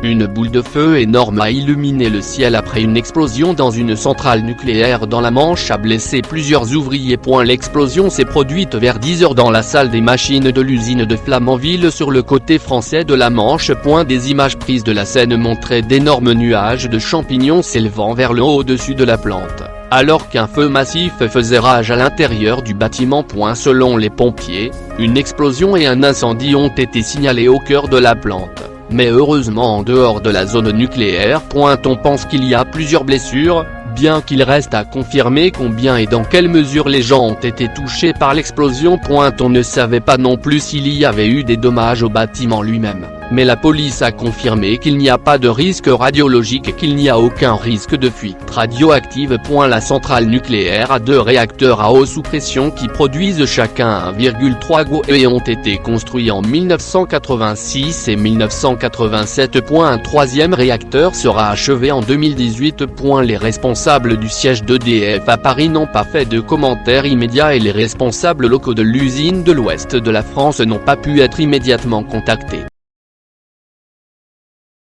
Une boule de feu énorme a illuminé le ciel après une explosion dans une centrale nucléaire dans la Manche a blessé plusieurs ouvriers. L'explosion s'est produite vers 10 h dans la salle des machines de l'usine de Flamanville sur le côté français de la Manche. Des images prises de la scène montraient d'énormes nuages de champignons s'élevant vers le haut au-dessus de la plante, alors qu'un feu massif faisait rage à l'intérieur du bâtiment. Selon les pompiers, une explosion et un incendie ont été signalés au cœur de la plante, mais heureusement en dehors de la zone nucléaire. On pense qu'il y a plusieurs blessures, bien qu'il reste à confirmer combien et dans quelle mesure les gens ont été touchés par l'explosion. On ne savait pas non plus s'il y avait eu des dommages au bâtiment lui-même, mais la police a confirmé qu'il n'y a pas de risque radiologique et qu'il n'y a aucun risque de fuite radioactive. La centrale nucléaire a 2 réacteurs à eau sous pression qui produisent chacun 1,3 GW et ont été construits en 1986 et 1987. Un 3e réacteur sera achevé en 2018. Les responsables du siège d'EDF à Paris n'ont pas fait de commentaires immédiats et les responsables locaux de l'usine de l'ouest de la France n'ont pas pu être immédiatement contactés.